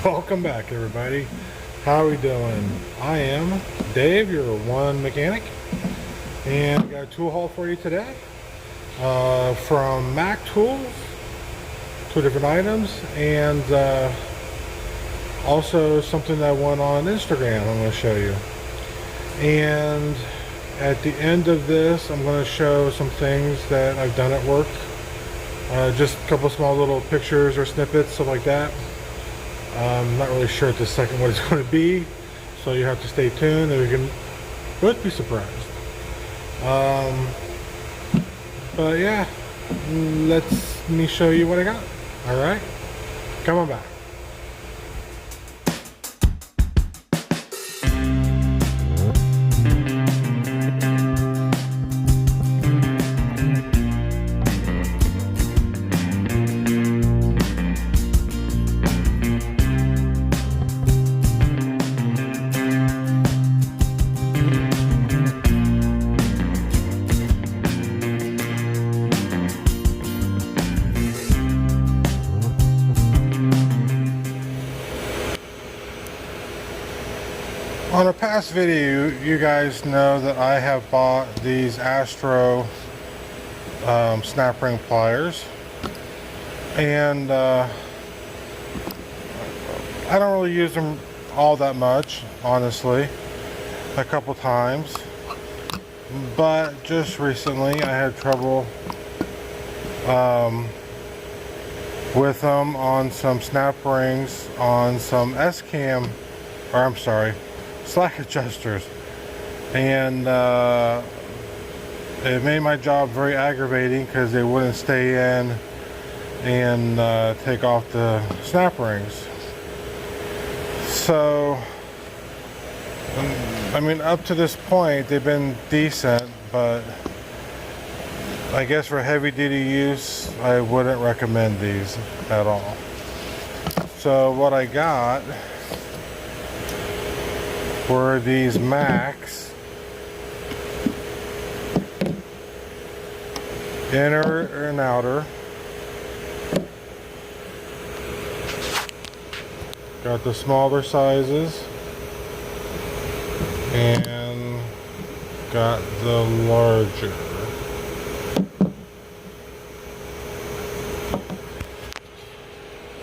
Welcome back, everybody. How are we doing? I am Dave, your one mechanic, and I got a tool haul for you today from Mactools. Two different items, and also something that went on Instagram I'm going to show you. And at the end of this, I'm going to show some things that I've done at work. Just a couple small little pictures or snippets, stuff like that. I'm not really sure at this second what it's going to be, so you have to stay tuned and we can both be surprised. But yeah, let me show you what I got. Alright, come on back. On a past video, you guys know that I have bought these Astro snap ring pliers, and I don't really use them all that much, honestly. A couple times, but just recently I had trouble with them on some snap rings on some S-cam, or I'm sorry, slack adjusters, and it made my job very aggravating because they wouldn't stay in and take off the snap rings. So I mean, up to this point they've been decent, but I guess for heavy duty use I wouldn't recommend these at all. So what I got were these Max inner and outer. Got the smaller sizes and got the larger.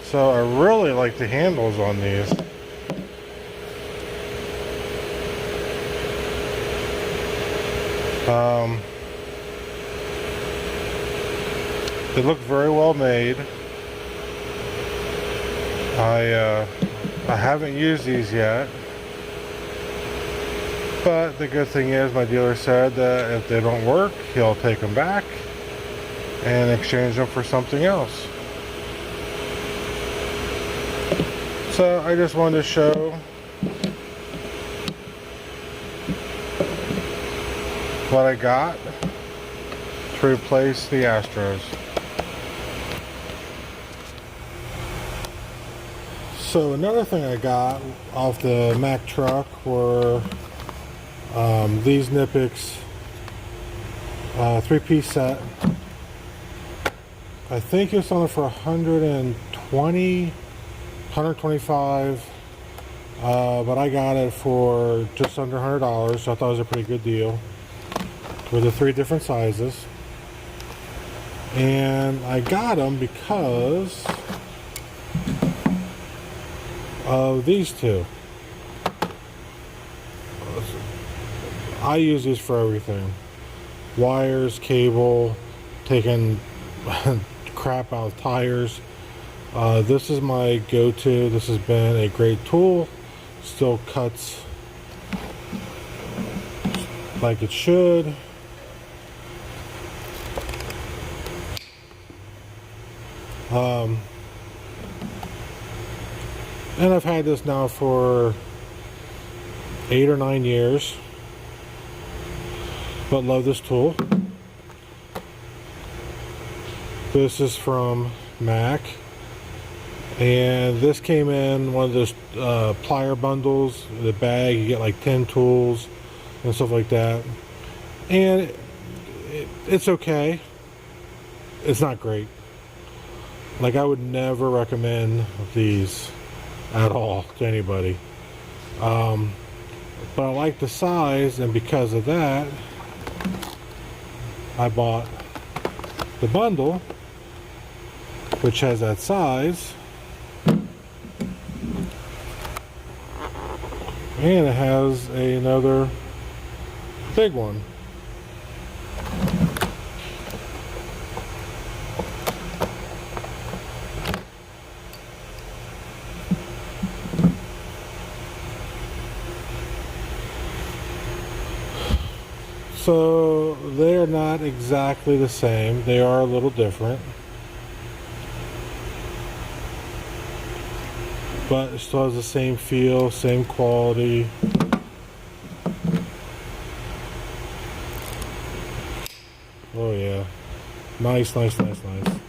So I really like the handles on these. They look very well made. I haven't used these yet, but the good thing is my dealer said that if they don't work, he'll take them back and exchange them for something else. So I just wanted to show what I got to replace the Astros. So another thing I got off the Mac truck were these Knipex 3-piece set. I think it was selling for 120, 125, but I got it for just under $100, so I thought it was a pretty good deal with the 3 different sizes. And I got them because of these two. I use these for everything: wires, cable, taking crap out of tires. This is my go-to. This has been a great tool. Still cuts like it should. And I've had this now for 8 or 9 years, but love this tool. This is from Mac, and this came in one of those plier bundles. The bag, you get like 10 tools and stuff like that, and it's okay. It's not great. Like, I would never recommend these at all to anybody. But I like the size, and because of that, I bought the bundle, which has that size, and it has another big one. So they're not exactly the same. They are a little different. But it still has the same feel, same quality. Oh yeah. Nice, nice, nice, nice.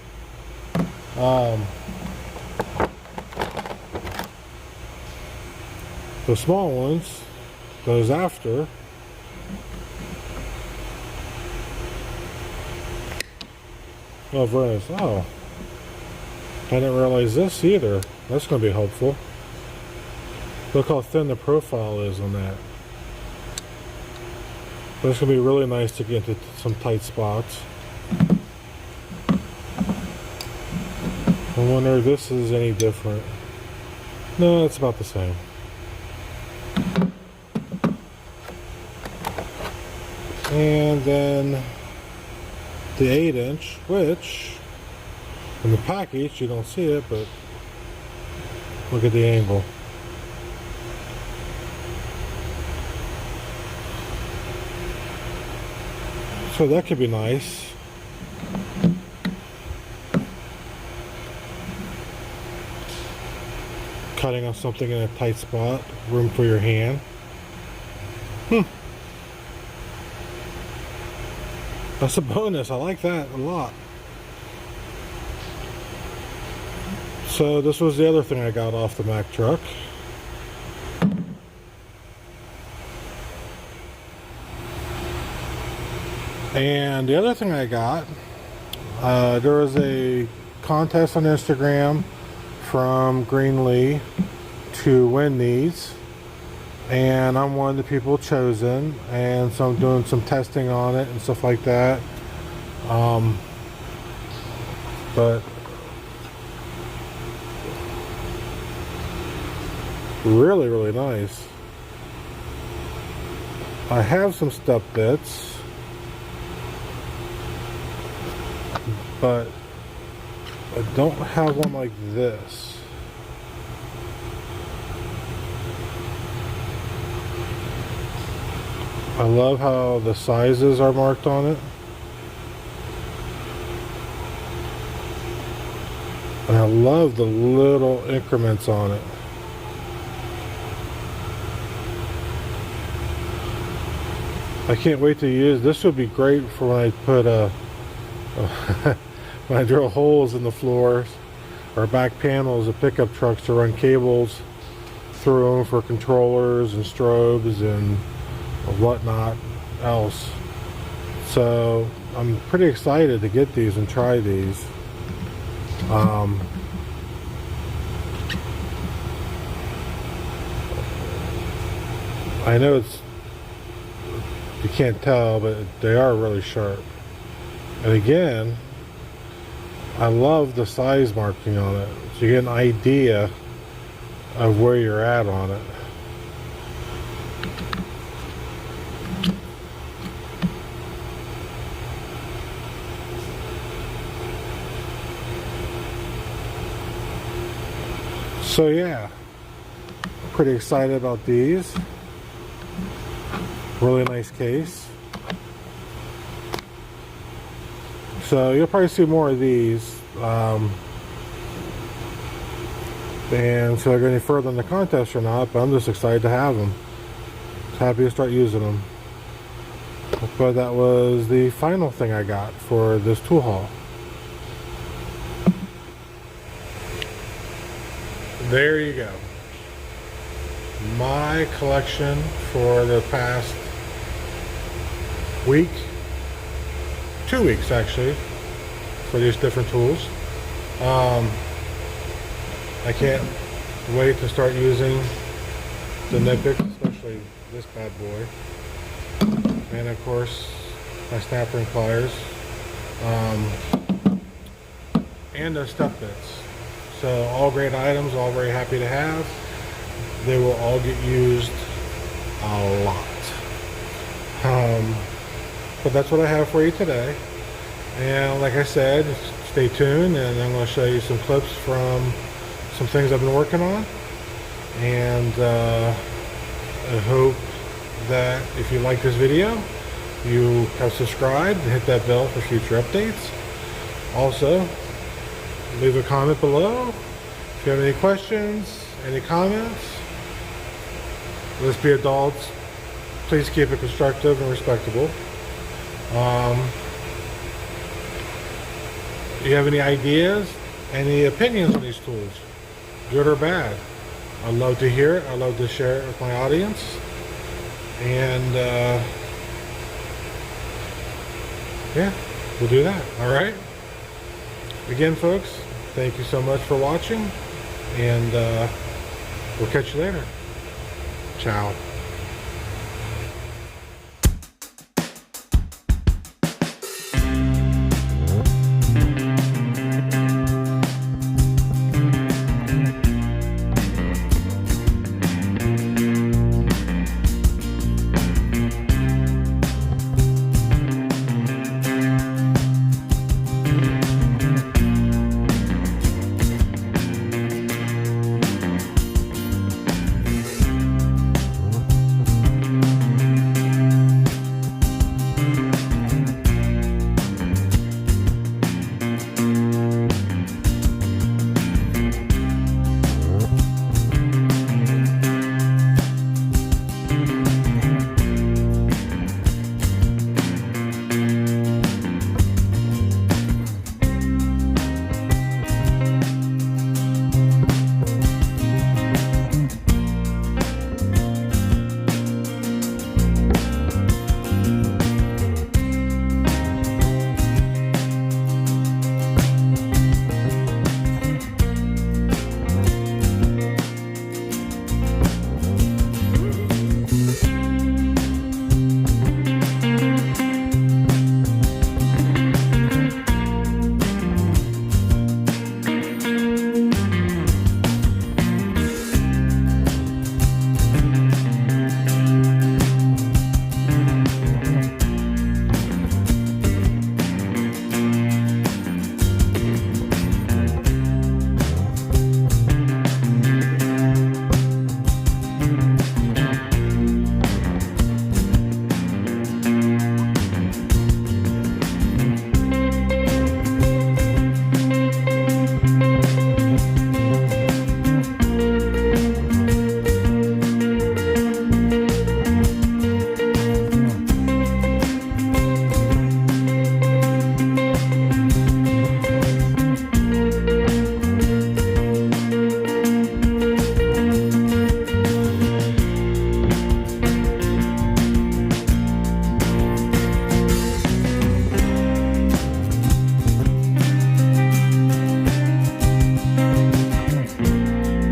The small ones goes after. Oh, very nice. Oh, I didn't realize this either. That's going to be helpful. Look how thin the profile is on that. But it's going to be really nice to get into some tight spots. I wonder if this is any different. No, it's about the same. And then the 8-inch, which in the package you don't see it, but look at the angle. So that could be nice. Cutting on something in a tight spot, room for your hand. That's a bonus. I like that a lot. So this was the other thing I got off the Mack truck. And the other thing I got, there was a contest on Instagram from Greenlee to win these. And I'm one of the people chosen, and so I'm doing some testing on it and stuff like that. But really, really nice. I have some step bits, but I don't have one like this. I love how the sizes are marked on it. And I love the little increments on it. I can't wait to use this. Would be great for when I put when I drill holes in the floors or back panels of pickup trucks to run cables through them for controllers and strobes and whatnot else. So I'm pretty excited to get these and try these. I know you can't tell, but they are really sharp. And again, I love the size marking on it, so you get an idea of where you're at on it. So yeah, pretty excited about these. Really nice case. So you'll probably see more of these. And so I go any further in the contest or not, but I'm just excited to have them. Happy to start using them. But that was the final thing I got for this tool haul. There you go. My collection for the past week, 2 weeks actually, for these different tools. I can't wait to start using the Knipex, especially this bad boy. And of course, my snapper and pliers. And the step bits. So all great items, all very happy to have. They will all get used a lot. But that's what I have for you today. And like I said, stay tuned, and I'm going to show you some clips from some things I've been working on. And I hope that if you like this video, you have subscribed and hit that bell for future updates. Also, leave a comment below if you have any questions, any comments. Let's be adults. Please keep it constructive and respectable. Do you have any ideas, any opinions on these tools, good or bad? I'd love to hear it. I'd love to share it with my audience. And yeah, we'll do that. All right. Again, folks, thank you so much for watching, and we'll catch you later. Ciao.